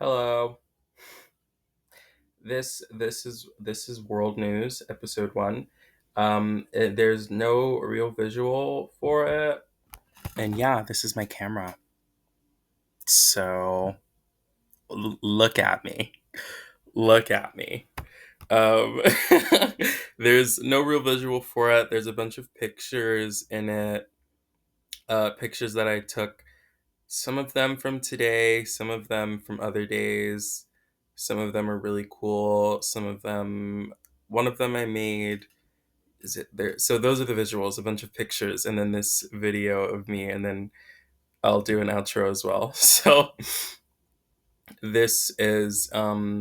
Hello. This is World News episode 1. There's no real visual for it. And yeah, this is my camera. So look at me. Look at me. Um there's no real visual for it. There's a bunch of pictures in it. Pictures that I took. Some of them from today, some of them from other days. Some of them are really cool. One of them I made. Is it there? So those are the visuals, a bunch of pictures, and then this video of me, and then I'll do an outro as well. So this is, right.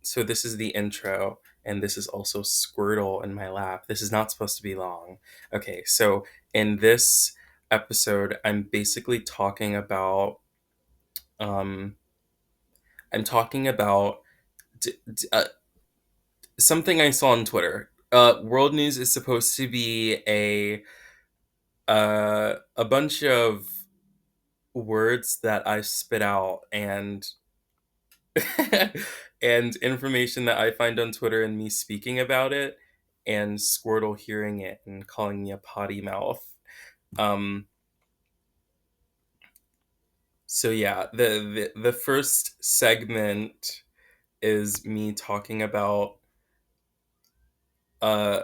So this is the intro, and this is also Squirtle in my lap. This is not supposed to be long. Okay, so in this episode, I'm basically talking about um I'm talking about something I saw on Twitter. World News is supposed to be a bunch of words that I spit out and and information that I find on Twitter and me speaking about it and Squirtle hearing it and calling me a potty mouth. Um, so yeah, the first segment is me talking about uh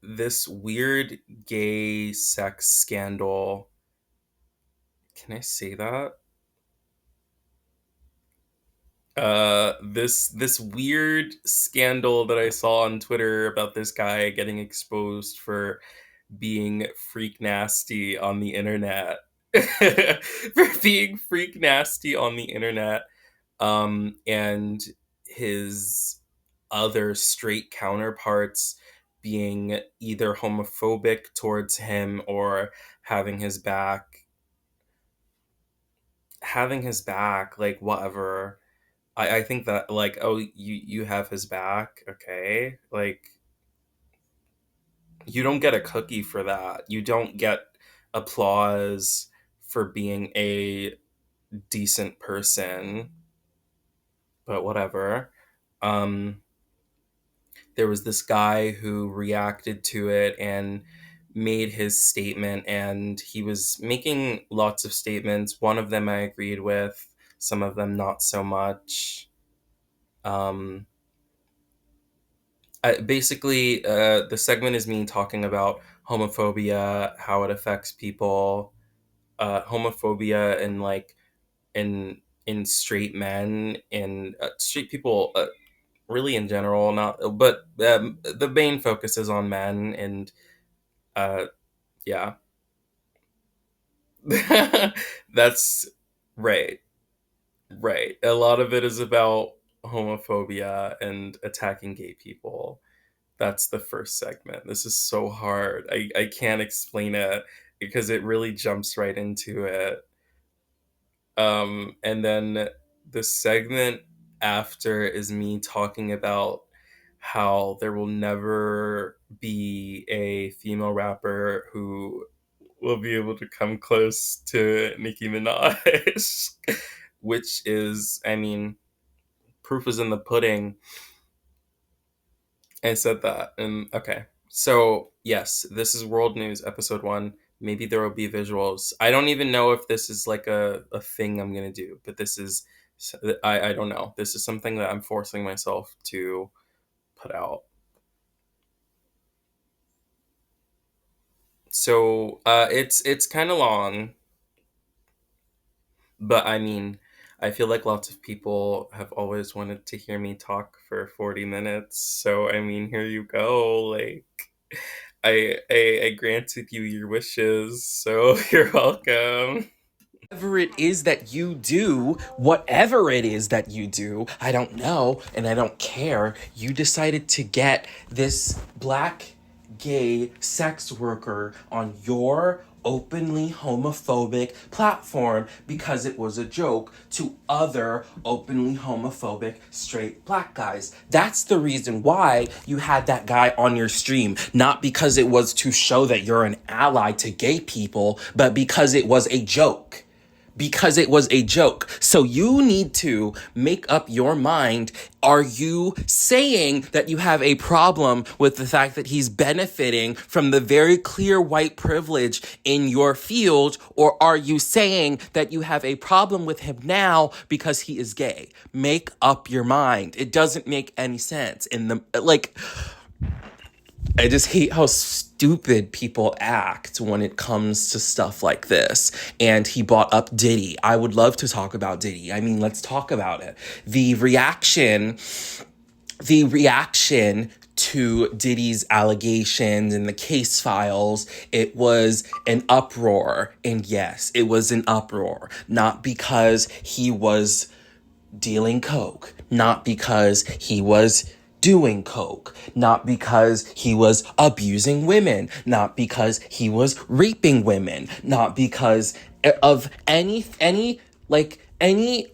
this weird gay sex scandal. Can I say that? This weird scandal that I saw on Twitter about this guy getting exposed for being freak nasty on the internet. For being freak nasty on the internet. And his other straight counterparts being either homophobic towards him or having his back like whatever. I think that like, oh, you have his back, okay, like you don't get a cookie for that. You don't get applause for being a decent person, but whatever. um there was this guy who reacted to it and made his statement, and he was making lots of statements. One of them I agreed with, some of them not so much. um Basically, the segment is me talking about homophobia, how it affects people, homophobia, and like in straight men and straight people, really in general. Not, but the main focus is on men, and uh, yeah, that's right, right. A lot of it is about homophobia and attacking gay people. That's the first segment. This is so hard. I can't explain it because it really jumps right into it. And then the segment after is me talking about how there will never be a female rapper who will be able to come close to Nicki Minaj, which is, I mean, proof is in the pudding. I said that. And okay. So, yes, this is World News episode 1. Maybe there will be visuals. I don't even know if this is like a thing I'm going to do, but this is, I don't know. This is something that I'm forcing myself to put out. So, it's kind of long, but I mean, I feel like lots of people have always wanted to hear me talk for 40 minutes. So, I mean, here you go. Like, I granted you your wishes, so you're welcome. Whatever it is that you do, whatever it is that you do, I don't know and I don't care. You decided to get this black gay sex worker on your openly homophobic platform because it was a joke to other openly homophobic straight black guys. That's the reason why you had that guy on your stream. Not because it was to show that you're an ally to gay people, but because it was a joke. because it was a joke. So you need to make up your mind. Are you saying that you have a problem with the fact that he's benefiting from the very clear white privilege in your field? Or are you saying that you have a problem with him now because he is gay? Make up your mind. It doesn't make any sense. I just hate how stupid people act when it comes to stuff like this. And he brought up Diddy. I would love to talk about Diddy. I mean, let's talk about it. The reaction to Diddy's allegations and the case files, it was an uproar. And yes, it was an uproar. Not because he was dealing coke, not because he was doing coke, not because he was abusing women, not because he was raping women, not because of any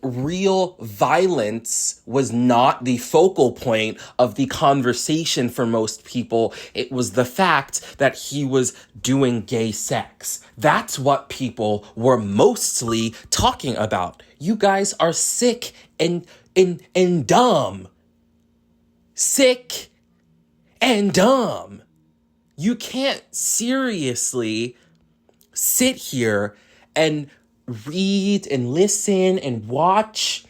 real violence was not the focal point of the conversation for most people. It was the fact that he was doing gay sex. That's what people were mostly talking about. You guys are sick and dumb. Sick and dumb. You can't seriously sit here and read and listen and watch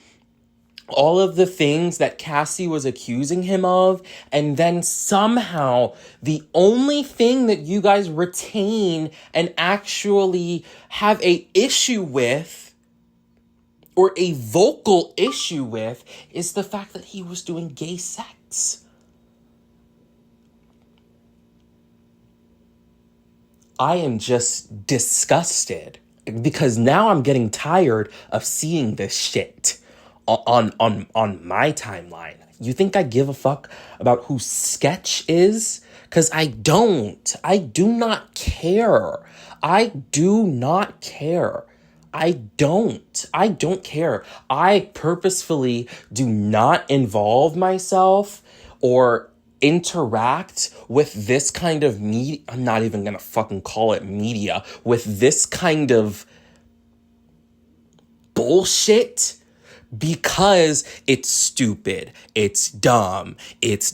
all of the things that Cassie was accusing him of, and then somehow the only thing that you guys retain and actually have a issue with, or a vocal issue with, is the fact that he was doing gay sex. I am just disgusted because now I'm getting tired of seeing this shit on my timeline. You think I give a fuck about who Sketch is? Because I don't. I do not care. I do not care. I don't care. I purposefully do not involve myself or interact with this kind of media. I'm not even gonna fucking call it media. With this kind of bullshit, because it's stupid, it's dumb, it's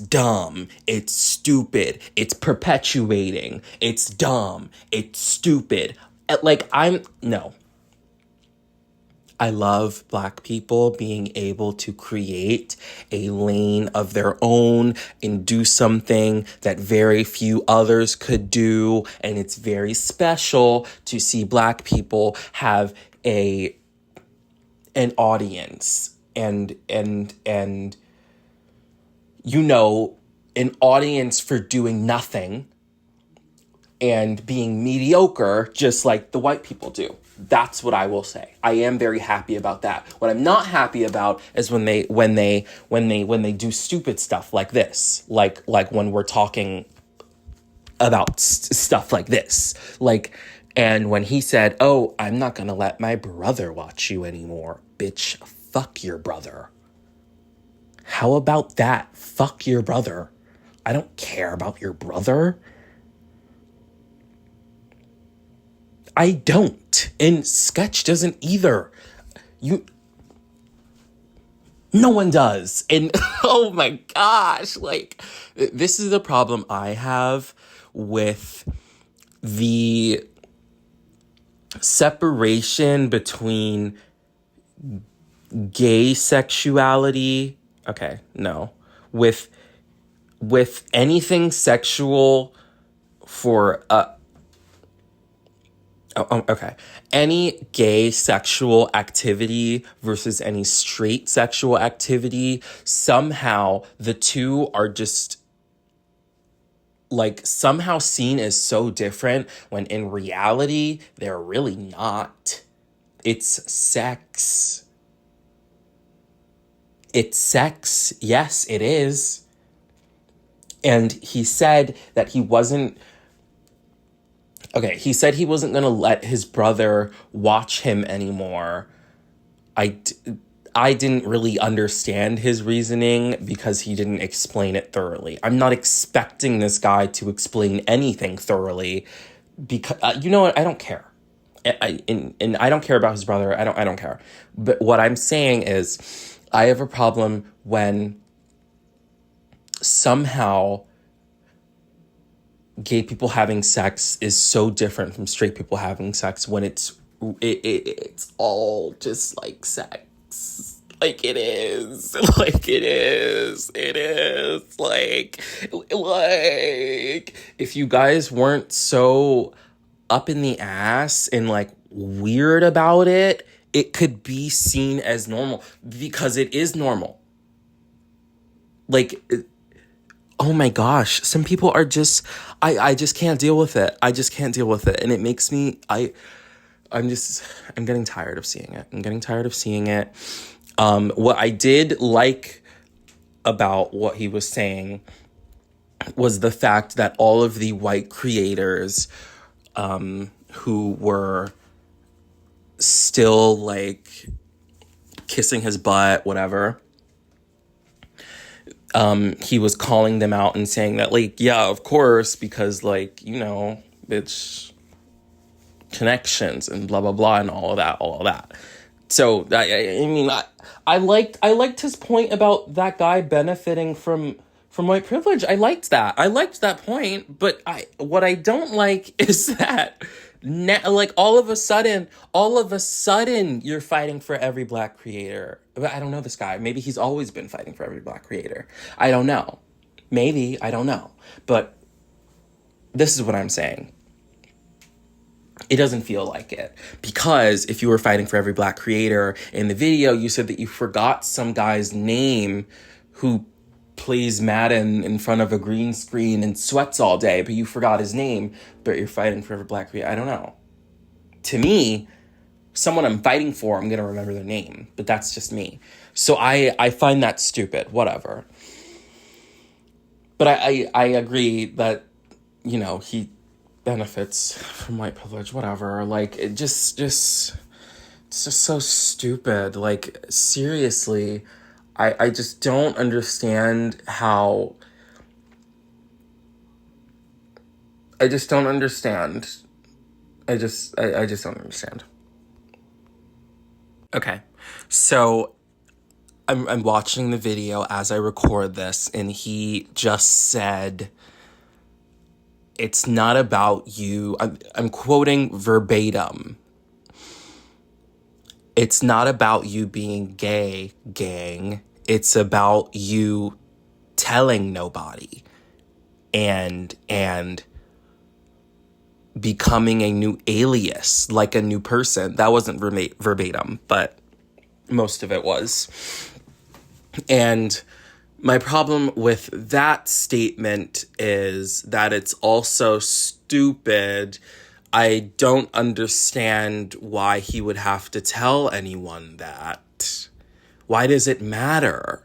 stupid, it's perpetuating, it's dumb, it's stupid. No. I love Black people being able to create a lane of their own and do something that very few others could do. And it's very special to see Black people have an audience and an audience for doing nothing and being mediocre, just like the white people do. That's what I will say. I am very happy about that. What I'm not happy about is when they do stupid stuff like this, like when we're talking about stuff like this, and when he said, "Oh, I'm not gonna let my brother watch you anymore," bitch. Fuck your brother. How about that? Fuck your brother. I don't care about your brother. I don't. And Sketch doesn't either. No one does. And oh my gosh, this is the problem I have with the separation between gay sexuality. Okay, no. With anything sexual for okay. Any gay sexual activity versus any straight sexual activity, somehow the two are just somehow seen as so different when in reality they're really not. It's sex. It's sex. Yes, it is. And he said that he wasn't going to let his brother watch him anymore. I didn't really understand his reasoning because he didn't explain it thoroughly. I'm not expecting this guy to explain anything thoroughly because, you know what? I don't care. and I don't care about his brother. I don't care. But what I'm saying is, I have a problem when somehow gay people having sex is so different from straight people having sex when it's all just like sex. Like it is. Like it is. Like if you guys weren't so up in the ass and like weird about it, it could be seen as normal because it is normal. Like, oh my gosh, some people are just, I just can't deal with it. I just can't deal with it. And it makes me, I'm getting tired of seeing it. I'm getting tired of seeing it. What I did like about what he was saying was the fact that all of the white creators, who were still like kissing his butt, whatever, he was calling them out and saying that, like, yeah, of course, because, like, you know, it's connections and blah, blah, blah, and all of that. So, I mean, I liked his point about that guy benefiting from white privilege. I liked that point, but what I don't like is that like all of a sudden you're fighting for every black creator. But I don't know this guy. Maybe he's always been fighting for every black creator. I don't know. Maybe, I don't know. But this is what I'm saying. It doesn't feel like it. Because if you were fighting for every black creator in the video, you said that you forgot some guy's name who plays Madden in front of a green screen and sweats all day, but you forgot his name, but you're fighting for every black creator. I don't know. To me, someone I'm fighting for, I'm going to remember their name, but that's just me. So I find that stupid, whatever. But I agree that, you know, he benefits from white privilege, whatever. Like, it just it's just so stupid. Like, seriously, I just don't understand how, I just don't understand. I just don't understand. Okay, so I'm watching the video as I record this, and he just said, it's not about you. I'm quoting verbatim. It's not about you being gay, gang. It's about you telling nobody and becoming a new alias, like a new person. That wasn't verbatim, but most of it was. And my problem with that statement is that it's also stupid. I don't understand why he would have to tell anyone that. Why does it matter?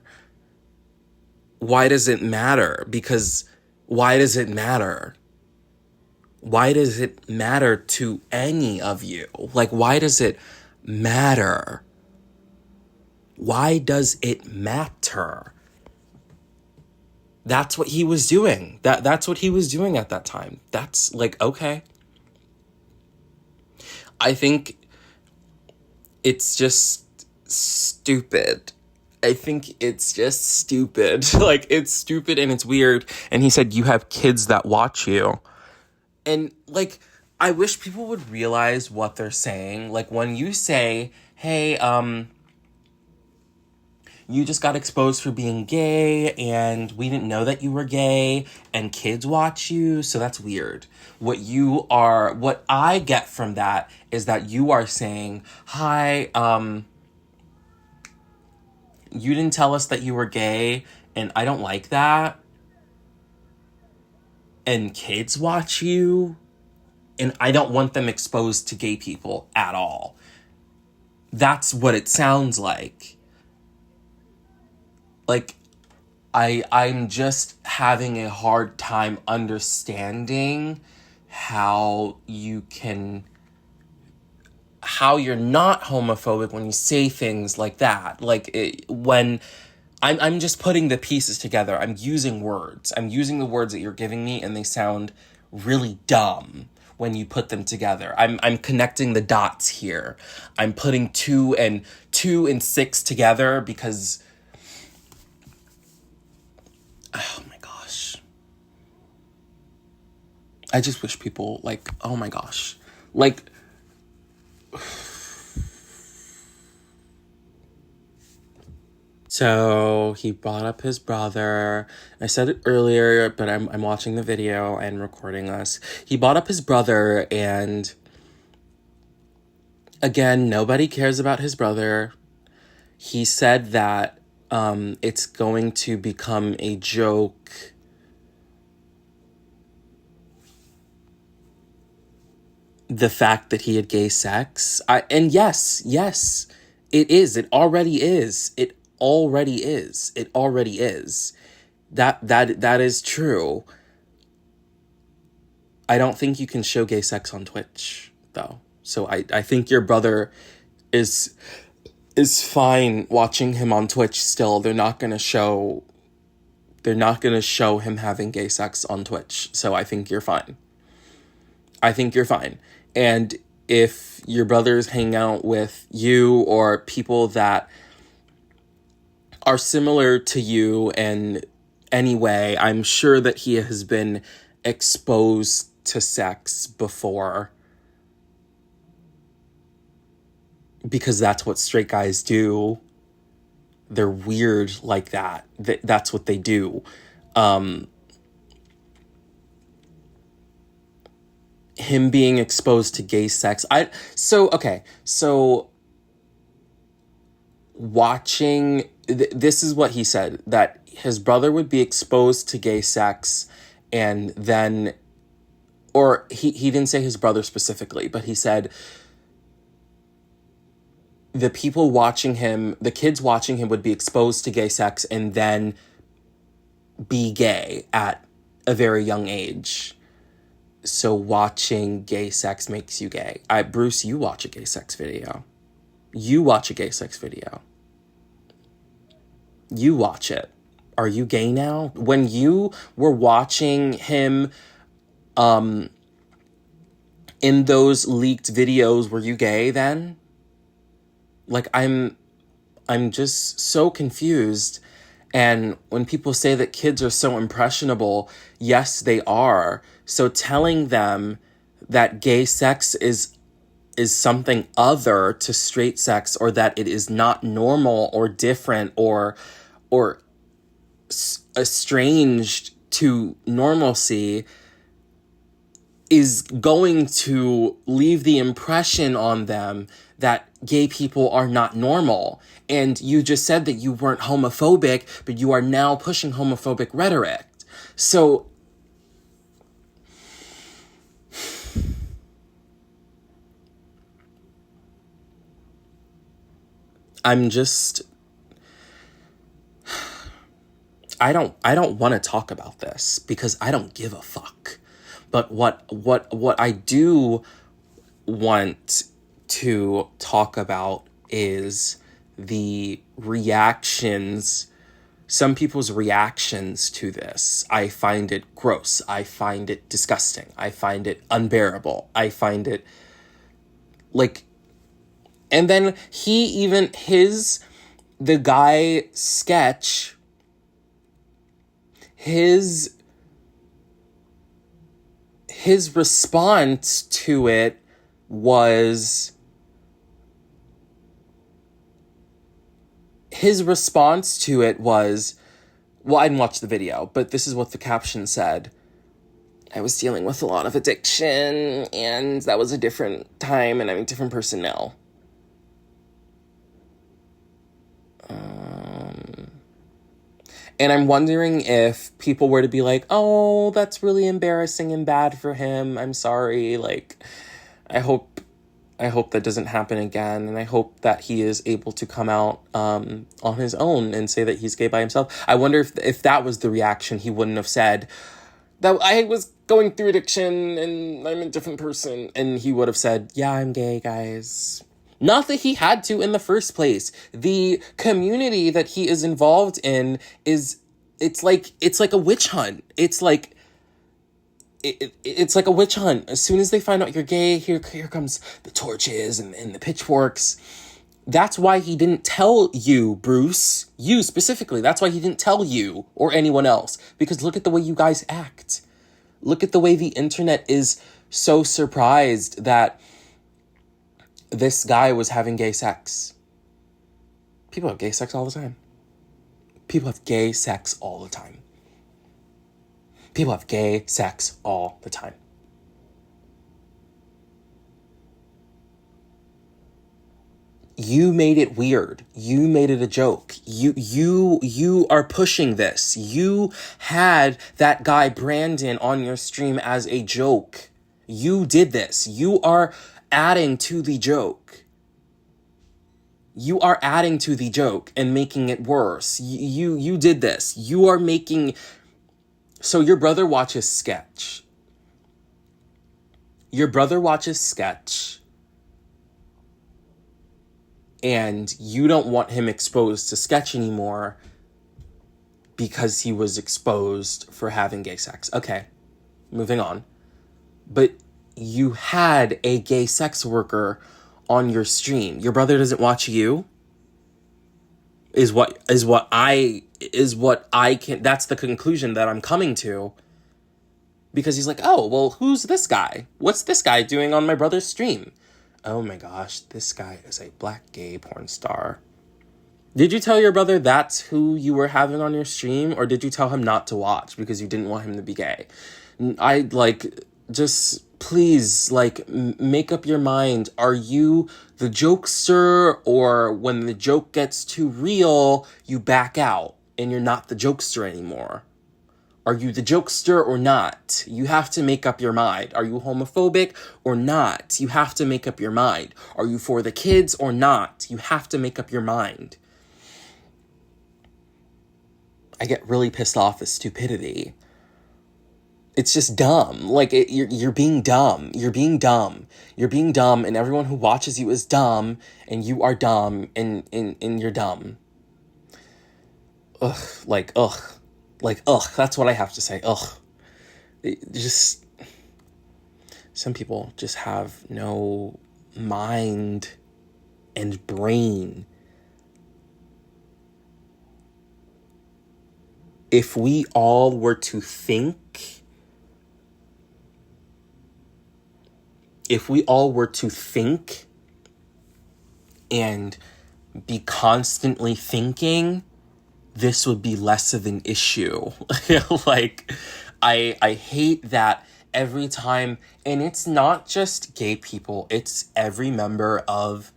Why does it matter? Because why does it matter? Why does it matter to any of you? Like, why does it matter? Why does it matter? That's what he was doing. That's what he was doing at that time. That's like, okay. I think it's just stupid. I think it's just stupid. Like, it's stupid and it's weird. And he said, you have kids that watch you. And, like, I wish people would realize what they're saying. Like, when you say, hey, you just got exposed for being gay, and we didn't know that you were gay, and kids watch you, so that's weird. What I get from that is that you are saying, hi, you didn't tell us that you were gay, and I don't like that, and kids watch you, and I don't want them exposed to gay people at all. That's what it sounds like. Like, I'm just having a hard time understanding how you're not homophobic when you say things like that. Like, when I'm just putting the pieces together. I'm using words. I'm using the words that you're giving me, and they sound really dumb when you put them together. I'm connecting the dots here. I'm putting 2 and 6 together because, oh my gosh. I just wish people, like, oh my gosh. Like, so he brought up his brother. I said it earlier, but I'm watching the video and recording this. He brought up his brother, and again, nobody cares about his brother. He said that it's going to become a joke. The fact that he had gay sex. And yes, it is. It already is. It already is. It already is. That is true. I don't think you can show gay sex on Twitch, though. So I think your brother is fine watching him on Twitch still. They're not gonna show him having gay sex on Twitch. So I think you're fine. And if your brothers hang out with you or people that are similar to you in any way, I'm sure that he has been exposed to sex before. Because that's what straight guys do. They're weird like that. That's what they do. Him being exposed to gay sex. So watching, this is what he said, that his brother would be exposed to gay sex, and then, or he didn't say his brother specifically, but he said the people watching him, the kids watching him would be exposed to gay sex and then be gay at a very young age. So watching gay sex makes you gay. Bruce, you watch a gay sex video. You watch a gay sex video. You watch it. Are you gay now? When you were watching him in those leaked videos, were you gay then? Like, I'm just so confused. And when people say that kids are so impressionable, yes, they are. So telling them that gay sex is something other to straight sex, or that it is not normal or different or estranged to normalcy, is going to leave the impression on them that gay people are not normal. And you just said that you weren't homophobic, but you are now pushing homophobic rhetoric. So I'm just, I don't want to talk about this because I don't give a fuck. But what I do want to talk about is the reactions, some people's reactions to this. I find it gross. I find it disgusting. I find it unbearable. I find it like, and then the guy sketch, his response to it was, well, I didn't watch the video, but this is what the caption said. I was dealing with a lot of addiction, and that was a different time, and I'm a different person now. And I'm wondering if people were to be like, oh, that's really embarrassing and bad for him. I'm sorry. Like, I hope that doesn't happen again. And I hope that he is able to come out on his own and say that he's gay by himself. I wonder if that was the reaction, he wouldn't have said that I was going through addiction and I'm a different person. And he would have said, yeah, I'm gay, guys. Not that he had to in the first place. The community that he is involved in it's like a witch hunt. It's like it's like a witch hunt. As soon as they find out you're gay, here comes the torches and the pitchforks. That's why he didn't tell you, Bruce. You specifically. That's why he didn't tell you or anyone else. Because look at the way you guys act. Look at the way the internet is so surprised that this guy was having gay sex. People have gay sex all the time. People have gay sex all the time. People have gay sex all the time. You made it weird. You made it a joke. You are pushing this. You had that guy Brandon on your stream as a joke. You did this. You are adding to the joke. You are adding to the joke and making it worse. You did this. You are making... So your brother watches Sketch. Your brother watches Sketch. And you don't want him exposed to Sketch anymore because he was exposed for having gay sex. Okay, moving on. But you had a gay sex worker on your stream. Your brother doesn't watch you? Is what I can... That's the conclusion that I'm coming to. Because he's like, oh, well, who's this guy? What's this guy doing on my brother's stream? Oh my gosh, this guy is a black gay porn star. Did you tell your brother that's who you were having on your stream? Or did you tell him not to watch because you didn't want him to be gay? Just please, make up your mind. Are you the jokester, or when the joke gets too real, you back out and you're not the jokester anymore? Are you the jokester or not? You have to make up your mind. Are you homophobic or not? You have to make up your mind. Are you for the kids or not? You have to make up your mind. I get really pissed off at stupidity. It's just dumb. You're being dumb. You're being dumb. You're being dumb, and everyone who watches you is dumb, and you are dumb, and you're dumb. Ugh, that's what I have to say. Ugh. Some people just have no mind and brain. If we all were to think, and be constantly thinking, this would be less of an issue. I hate that every time, and it's not just gay people, it's every member of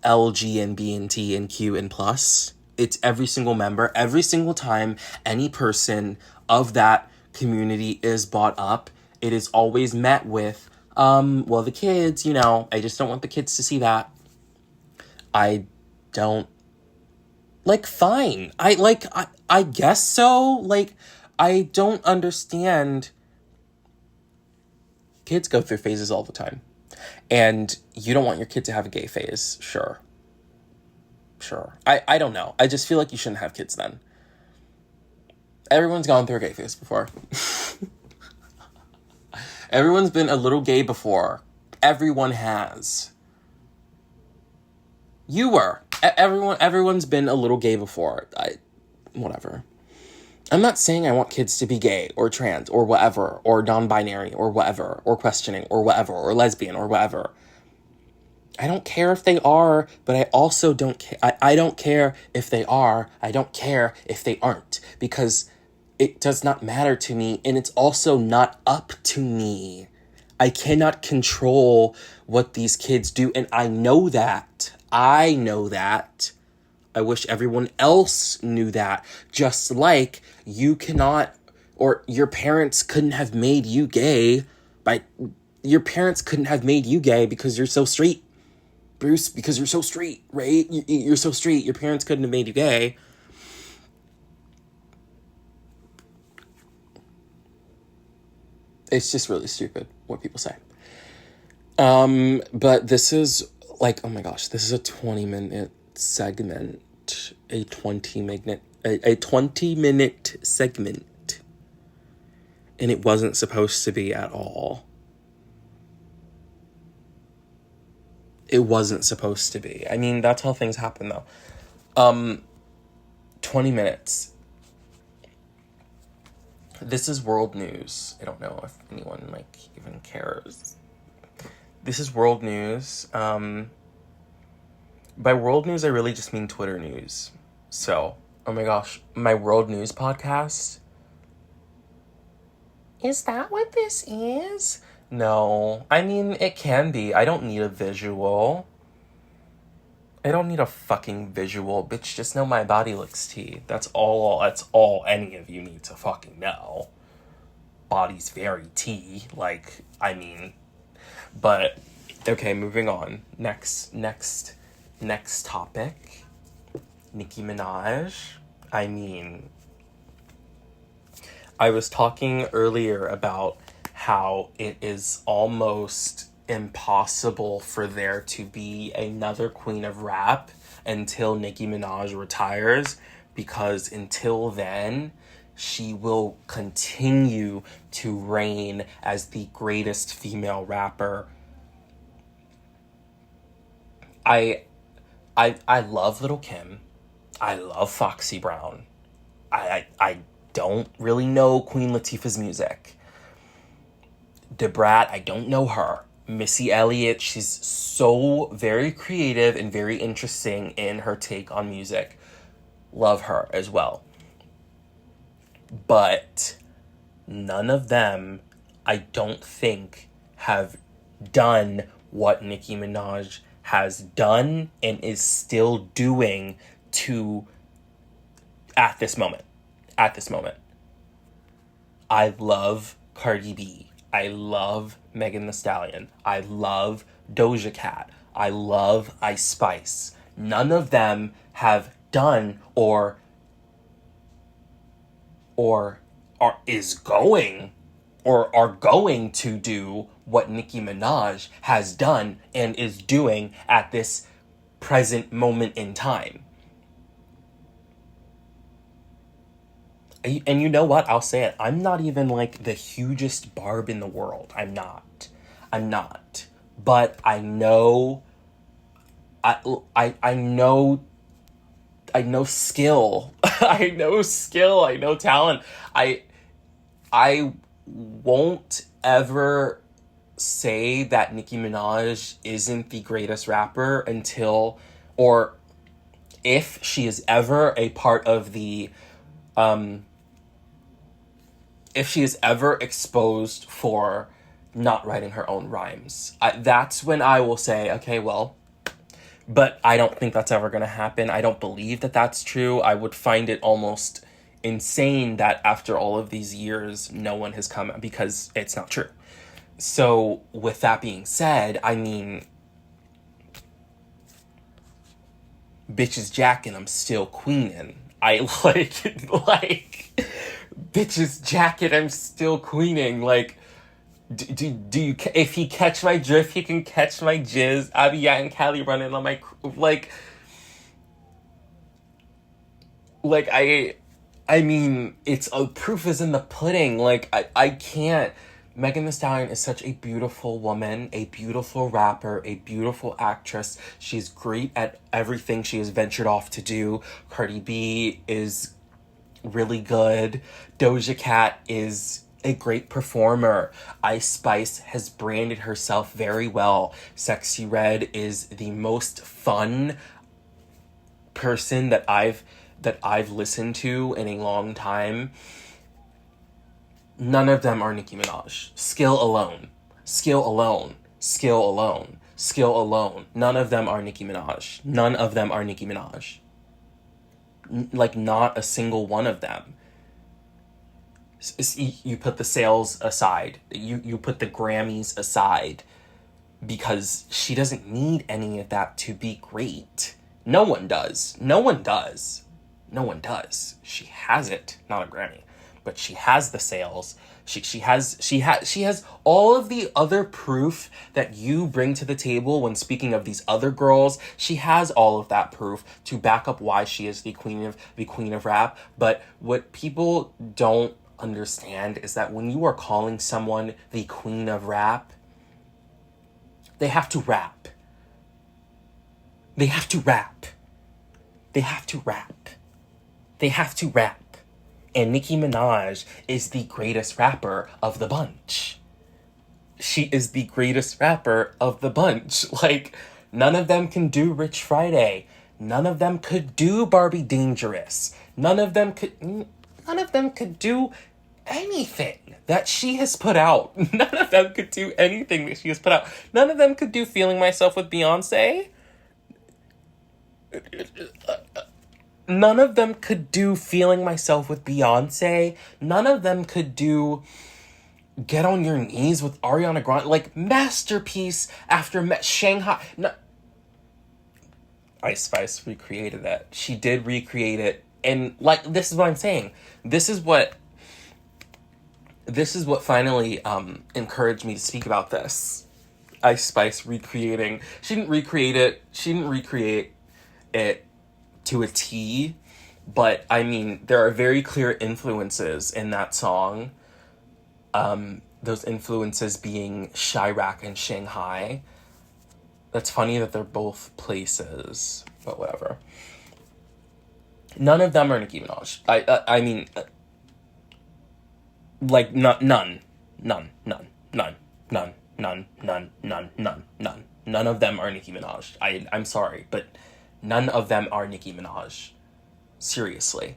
LG and B and T and Q and plus. It's every single member. Every single time any person of that community is brought up, it is always met with, well, the kids, I just don't want the kids to see that. I don't... fine. I guess so. I don't understand. Kids go through phases all the time. And you don't want your kid to have a gay phase. Sure. I don't know. I just feel like you shouldn't have kids then. Everyone's gone through a gay phase before. Everyone's been a little gay before. Everyone has. You were. Everyone's been a little gay before. Whatever. I'm not saying I want kids to be gay or trans or whatever, or non-binary or whatever, or questioning or whatever, or lesbian or whatever. I don't care if they are, but I also don't care. I don't care if they are. I don't care if they aren't, because it does not matter to me, and it's also not up to me. I cannot control what these kids do, and I know that. I wish everyone else knew that. Just like you cannot, or your parents couldn't have made you gay your parents couldn't have made you gay because you're so straight. Bruce, because you're so straight, right? You're so straight. Your parents couldn't have made you gay. It's just really stupid what people say. But this is oh my gosh, this is a 20-minute segment. A 20-minute segment. And it wasn't supposed to be at all. It wasn't supposed to be. I mean, that's how things happen, though. 20 minutes. This is world news. I don't know if anyone, like, even cares. This is world news. By world news, I really just mean Twitter news. So, oh my gosh, my world news podcast? Is that what this is? No. I mean, it can be. I don't need a visual. I don't need a fucking visual. Bitch, just know my body looks tea. That's all any of you need to fucking know. Body's very tea. Like, I mean. But, okay, moving on. Next topic. Nicki Minaj. I mean, I was talking earlier about how it is almost impossible for there to be another queen of rap until Nicki Minaj retires, because until then, she will continue to reign as the greatest female rapper. I love Little Kim. I love Foxy Brown. I don't really know Queen Latifah's music. Debrat, I don't know her. Missy Elliott, she's so very creative and very interesting in her take on music. Love her as well. But none of them, I don't think, have done what Nicki Minaj has done and is still doing at this moment. I love Cardi B. I love Megan Thee Stallion. I love Doja Cat. I love Ice Spice. None of them have done or are going to do what Nicki Minaj has done and is doing at this present moment in time. And you know what? I'll say it. I'm not even like the hugest barb in the world. I'm not. But I know I know skill. I know skill. I know talent. I won't ever say that Nicki Minaj isn't the greatest rapper until, or if she is ever a part of the, if she is ever exposed for not writing her own rhymes. That's when I will say, okay, well, but I don't think that's ever going to happen. I don't believe that that's true. I would find it almost insane that after all of these years, no one has come, because it's not true. So with that being said, I mean, bitches jacking, I'm still queening. I like bitches jacket, I'm still queening. Like, do you, if he catch my drift, he can catch my jizz. Abby and Callie running on my, I mean, it's, proof is in the pudding. Like, I can't. Megan Thee Stallion is such a beautiful woman, a beautiful rapper, a beautiful actress. She's great at everything she has ventured off to do. Cardi B is really good. Doja Cat is a great performer. Ice Spice has branded herself very well. Sexy Red is the most fun person that I've listened to in a long time. None of them are Nicki Minaj. Skill alone. None of them are Nicki Minaj. Like, not a single one of them. You put the sales aside. You put the Grammys aside. Because she doesn't need any of that to be great. No one does. She has it. Not a Grammy. But she has the sales. She has all of the other proof that you bring to the table when speaking of these other girls. She has all of that proof to back up why she is the queen of rap. But what people don't understand is that when you are calling someone the queen of rap, they have to rap. They have to rap. They have to rap. They have to rap. And Nicki Minaj is the greatest rapper of the bunch. She is the greatest rapper of the bunch. Like, none of them can do Rich Friday. None of them could do Barbie Dangerous. None of them could do anything that she has put out. None of them could do anything that she has put out. None of them could do Feeling Myself with Beyonce. None of them could do Feeling Myself with Beyonce. None of them could do Get on Your Knees with Ariana Grande. Like, masterpiece after Shanghai. No, Ice Spice recreated that. She did recreate it. And, like, this is what I'm saying. This is what finally encouraged me to speak about this. Ice Spice recreating. She didn't recreate it. She didn't recreate it to a T, but I mean, there are very clear influences in that song. Those influences being Chirac and Shanghai. That's funny that they're both places, but whatever. None of them are Nicki Minaj. I mean, like, none. None of them are Nicki Minaj. I'm sorry, but none of them are Nicki Minaj. Seriously.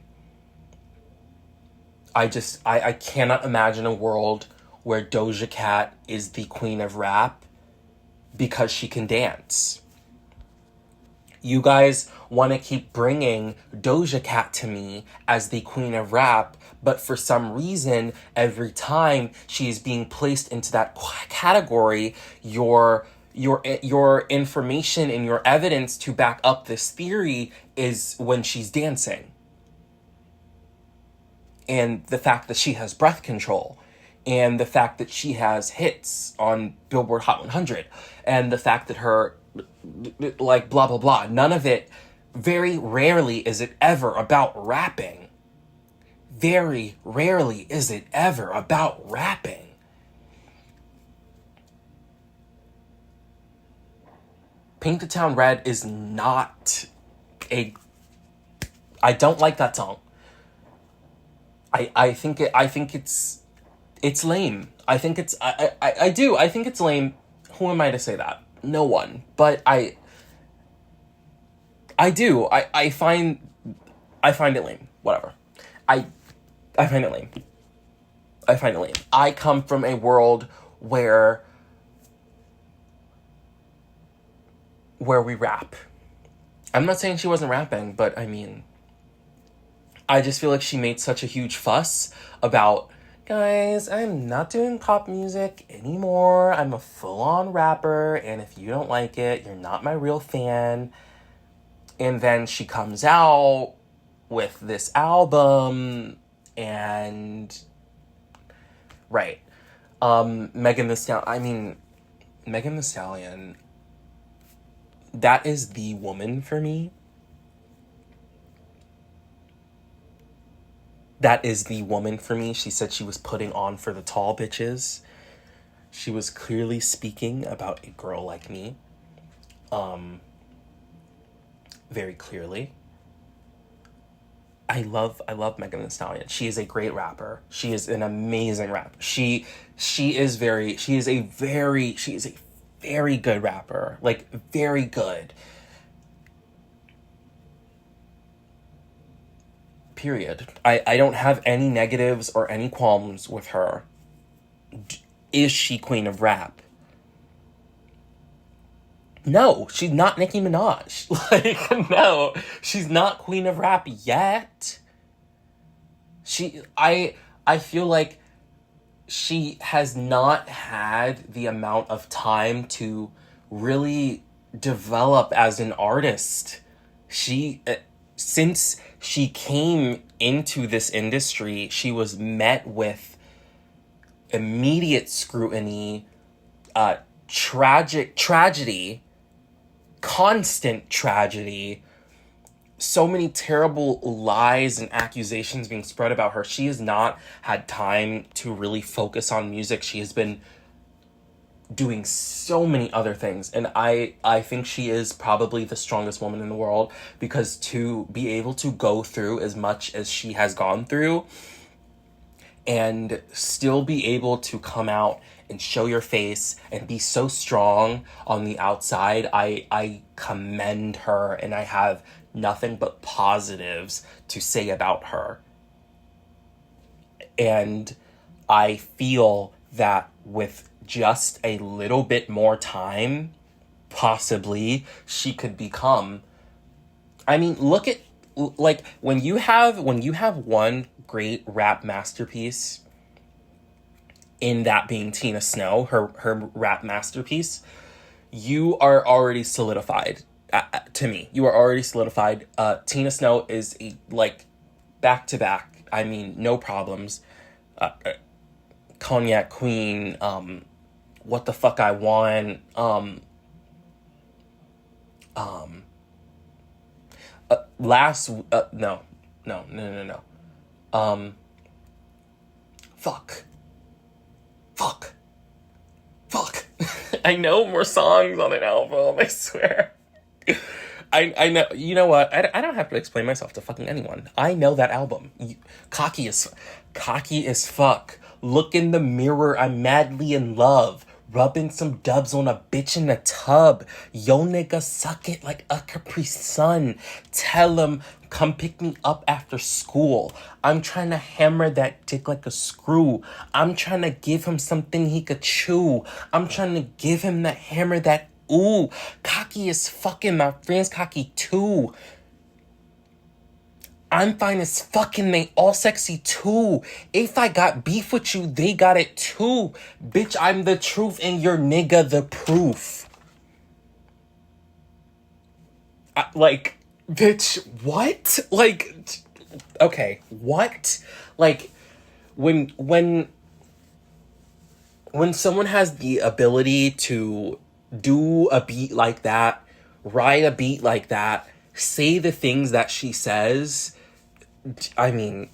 I cannot imagine a world where Doja Cat is the queen of rap because she can dance. You guys want to keep bringing Doja Cat to me as the queen of rap, but for some reason, every time she is being placed into that category, your information and your evidence to back up this theory is when she's dancing. And the fact that she has breath control, and the fact that she has hits on Billboard Hot 100, and the fact that her, like, blah, blah, blah. None of it, very rarely is it ever about rapping. Very rarely is it ever about rapping. Paint the Town Red is not I don't like that song. I think it's lame. I think it's I do. I think it's lame. Who am I to say that? No one. But I do. I find it lame. Whatever. I find it lame. I find it lame. I come from a world where we rap. I'm not saying she wasn't rapping, but I mean, I just feel like she made such a huge fuss about, guys, I'm not doing pop music anymore. I'm a full-on rapper, and if you don't like it, you're not my real fan. And then she comes out with this album, and right. Megan Thee Stallion, that is the woman for me. That is the woman for me. She said she was putting on for the tall bitches. She was clearly speaking about a girl like me. Very clearly. I love Megan Thee Stallion. She is a great rapper. She is an amazing rapper. She is a very good rapper. Like, very good. Period. I don't have any negatives or any qualms with her. Is she queen of rap? No, she's not Nicki Minaj. Like, no, she's not queen of rap yet. I feel like she has not had the amount of time to really develop as an artist. Since she came into this industry, she was met with immediate scrutiny, tragedy, constant tragedy, so many terrible lies and accusations being spread about her. She has not had time to really focus on music. She has been doing so many other things, and I think she is probably the strongest woman in the world, because to be able to go through as much as she has gone through and still be able to come out and show your face and be so strong on the outside, I commend her, and I have nothing but positives to say about her. And I feel that with just a little bit more time, possibly she could become, I mean, look at, like, when you have one great rap masterpiece, in that being Tina Snow, her rap masterpiece, you are already solidified. To me, you are already solidified. Tina Snow is a, like, back to back. I mean, no problems. Cognac Queen. What the fuck I want. Last. No, no, no, no, no. Um. Fuck. Fuck. Fuck. I know more songs on an album, I swear. I know, you know what? I don't have to explain myself to fucking anyone. I know that album. Cocky as fuck. Look in the mirror, I'm madly in love. Rubbing some dubs on a bitch in a tub. Yo nigga, suck it like a Capri Sun. Tell him, come pick me up after school. I'm trying to hammer that dick like a screw. I'm trying to give him something he could chew. I'm trying to give him that hammer that ooh. Cocky as fucking, my friend's cocky too. I'm fine as fucking, they all sexy too. If I got beef with you, they got it too. Bitch, I'm the truth and your nigga the proof. Like, bitch, what? Like, okay, what? Like, when someone has the ability to do a beat like that, write a beat like that, say the things that she says, I mean,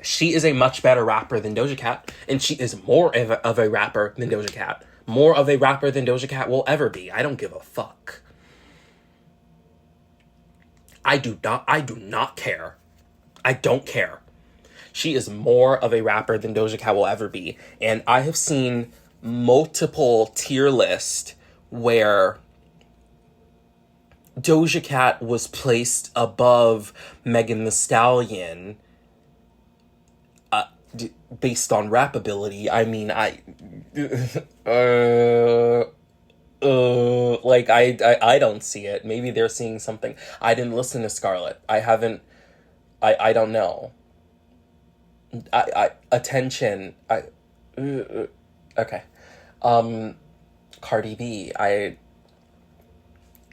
she is a much better rapper than Doja Cat, and she is more of a rapper than Doja Cat. More of a rapper than Doja Cat will ever be. I don't give a fuck. I do not care. I don't care. She is more of a rapper than Doja Cat will ever be. And I have seen multiple tier lists where Doja Cat was placed above Megan Thee Stallion, based on rap ability. I mean, like, I don't see it. Maybe they're seeing something. I didn't listen to Scarlett. I haven't. I don't know. Attention. Okay. Cardi B.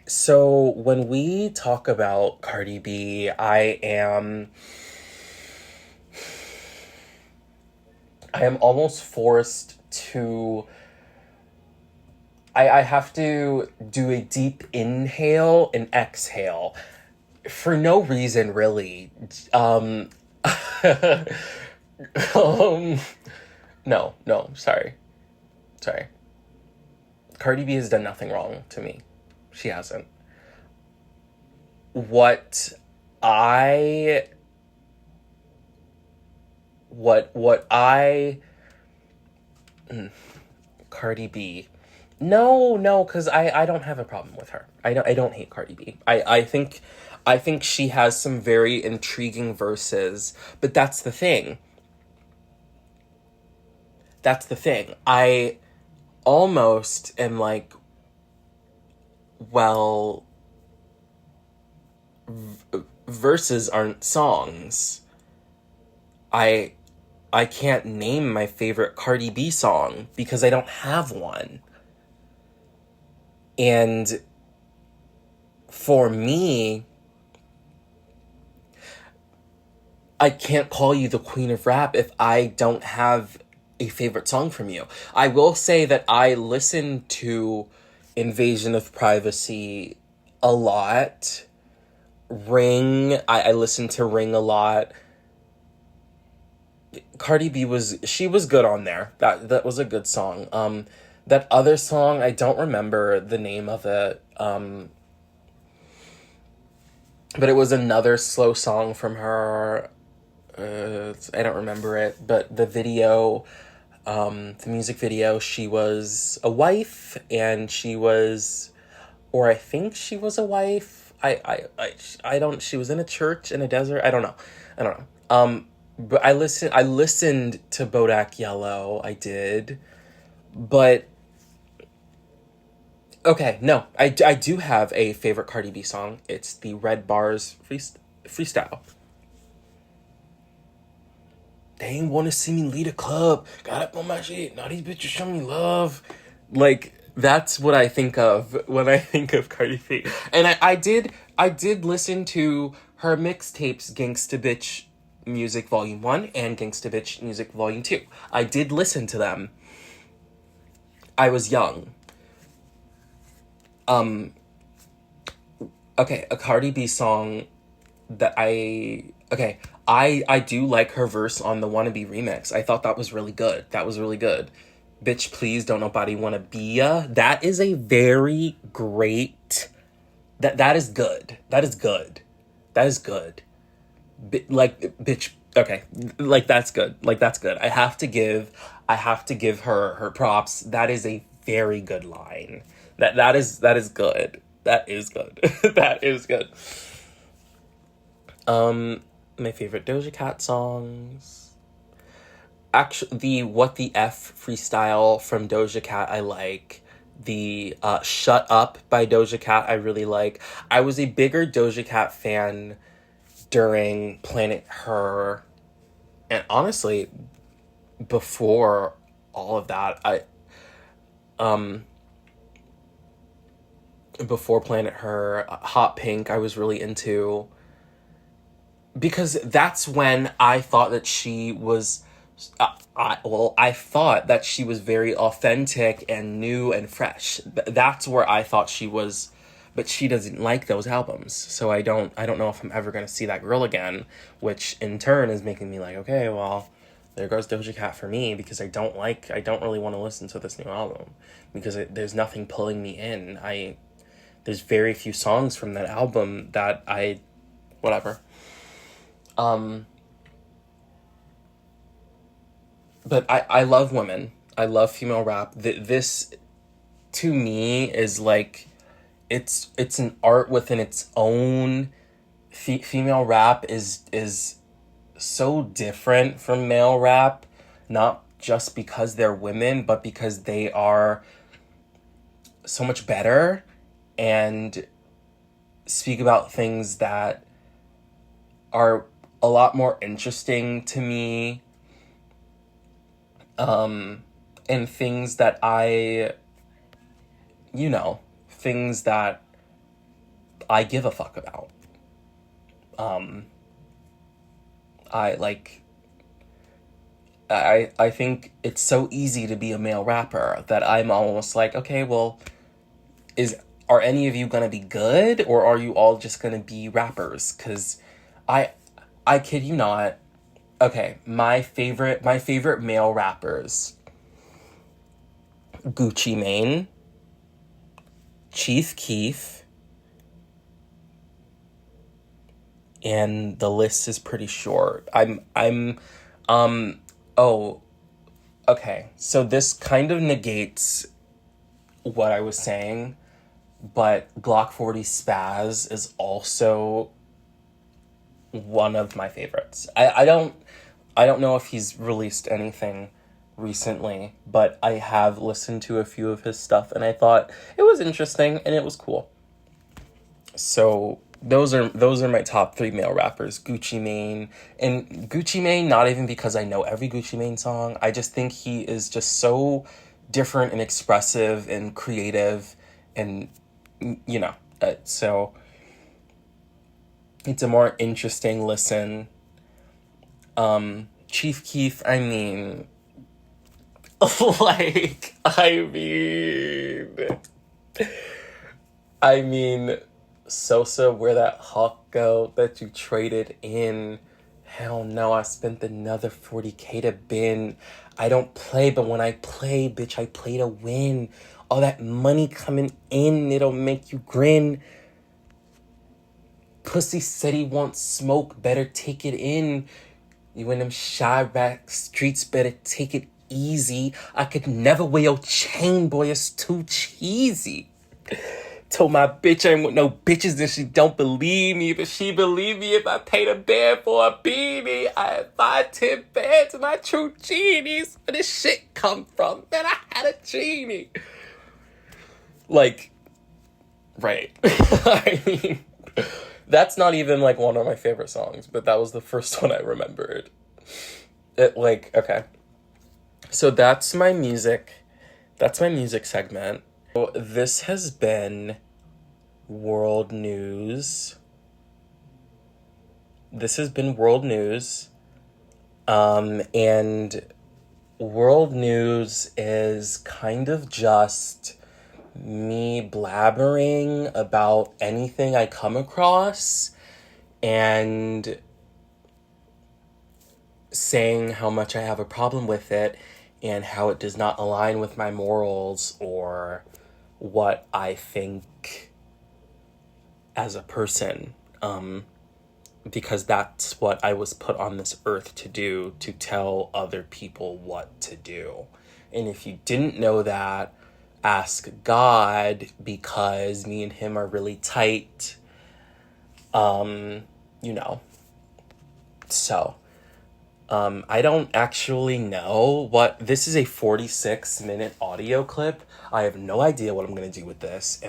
So when we talk about Cardi B, I am almost forced to, I have to do a deep inhale and exhale for no reason, really. Um, no, sorry. Sorry. Cardi B has done nothing wrong to me. She hasn't. What I what I Cardi B. No, because I don't have a problem with her. I don't hate Cardi B. I think she has some very intriguing verses, but that's the thing. That's the thing. I almost am like, well, verses aren't songs. I I can't name my favorite Cardi B song because I don't have one. And for me, I can't call you the queen of rap if I don't have a favorite song from you. I will say that I listened to Invasion of Privacy a lot. Ring, I listened to Ring a lot. Cardi B she was good on there. That was a good song. That other song, I don't remember the name of it. But it was another slow song from her. I don't remember it, but the music video, she was a wife, and she was, or I think she was a wife. I don't. She was in a church in a desert. I don't know. But I listened to Bodak Yellow. I did, but okay, no, I do have a favorite Cardi B song. It's the Red Bars freestyle. They ain't want to see me lead a club. Got up on my shit. Now these bitches show me love. Like, that's what I think of when I think of Cardi B. And I did listen to her mixtapes, Gangsta Bitch Music Volume 1 and Gangsta Bitch Music Volume 2. I did listen to them. I was young. Okay, a Cardi B song that I do like her verse on the Wannabe remix. I thought that was really good. That was really good. Bitch, please don't nobody wanna be ya. That is a very great. That is good. That is good. That is good. Bitch. Okay, like that's good. Like that's good. I have to give her props. That is a very good line. That is good. That is good. That is good. My favorite Doja Cat songs. Actually, the What the F freestyle from Doja Cat, I like. The Shut Up by Doja Cat, I really like. I was a bigger Doja Cat fan during Planet Her. And honestly, before all of that, before Planet Her, Hot Pink, I was really into, because that's when I thought that she was, I thought that she was very authentic and new and fresh. That's where I thought she was, but she doesn't like those albums. So I don't know if I'm ever going to see that girl again, which in turn is making me like, okay, well, there goes Doja Cat for me, because I don't really want to listen to this new album, because there's nothing pulling me in. There's very few songs from that album that whatever. But I love women. I love female rap. This, to me, is like, it's an art within its own. Female rap is so different from male rap, not just because they're women, but because they are so much better and speak about things that are a lot more interesting to me, and things that things that I give a fuck about. I like, I think it's so easy to be a male rapper that I'm almost like, okay, well, are any of you gonna be good, or are you all just gonna be rappers? Because I kid you not. Okay, my favorite male rappers: Gucci Mane, Chief Keef, and the list is pretty short. Oh, okay. So this kind of negates what I was saying, but Glock 40 Spaz is also one of my favorites. I don't know if he's released anything recently, but I have listened to a few of his stuff, and I thought it was interesting and it was cool. So those are my top 3 male rappers: Gucci Mane. And Gucci Mane, not even because I know every Gucci Mane song. I just think he is just so different and expressive and creative, and so it's a more interesting listen. Chief Keef, I mean, like, I mean, Sosa, where that hawk go that you traded in? Hell no, I spent another 40K to bin. I don't play, but when I play, bitch, I play to win. All that money coming in, it'll make you grin. Pussy said he wants smoke, better take it in. You in them shy back streets, better take it easy. I could never wear your chain, boy, it's too cheesy. Told my bitch I ain't with no bitches and she don't believe me, but she believe me if I paid a bed for a beanie. I had 5, 10 beds and my true genies. Where this shit come from? Man, I had a genie. Like, right. I mean, that's not even like one of my favorite songs, but that was the first one I remembered. It like, okay. So that's my music. That's my music segment. So this has been world news. This has been world news. And world news is kind of just me blabbering about anything I come across and saying how much I have a problem with it and how it does not align with my morals or what I think as a person. Because that's what I was put on this earth to do, to tell other people what to do. And if you didn't know that, ask God, because me and him are really tight. You know. So, I don't actually know what this is. A 46-minute audio clip. I have no idea what I'm going to do with this.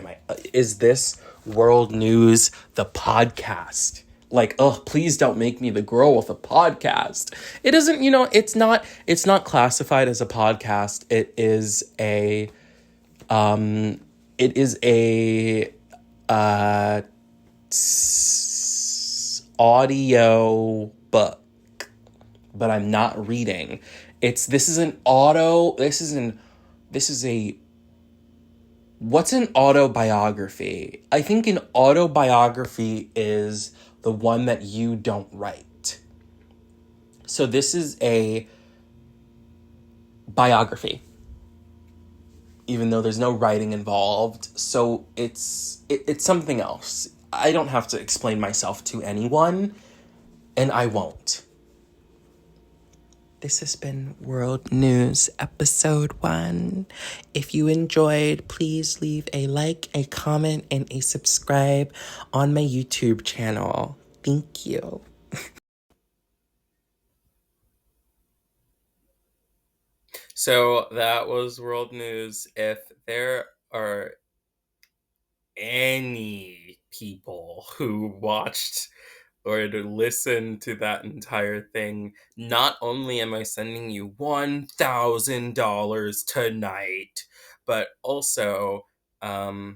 Is this world news the podcast? Like, oh, please don't make me the girl with a podcast. It isn't, it's not classified as a podcast. It is a uh audio book, but I'm not reading. This is an auto, this is a, what's an autobiography? I think an autobiography is the one that you don't write. So this is a biography, even though there's no writing involved. So it's something else. I don't have to explain myself to anyone, and I won't. This has been World News Episode 1. If you enjoyed, please leave a like, a comment, and a subscribe on my YouTube channel. Thank you. So that was world news. If there are any people who watched or to listen to that entire thing, not only am I sending you $1,000 tonight, but also, I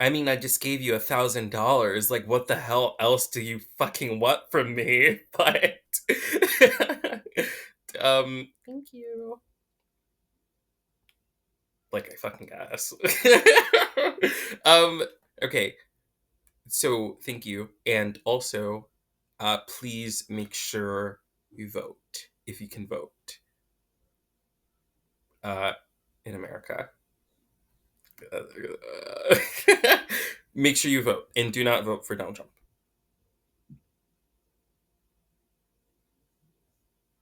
mean, I just gave you $1,000. Like, what the hell else do you fucking want from me? But, thank you. Like, I fucking guess. um, okay. So, thank you. And also, please make sure you vote if you can vote uh, in America. Uh, make sure you vote and do not vote for Donald Trump.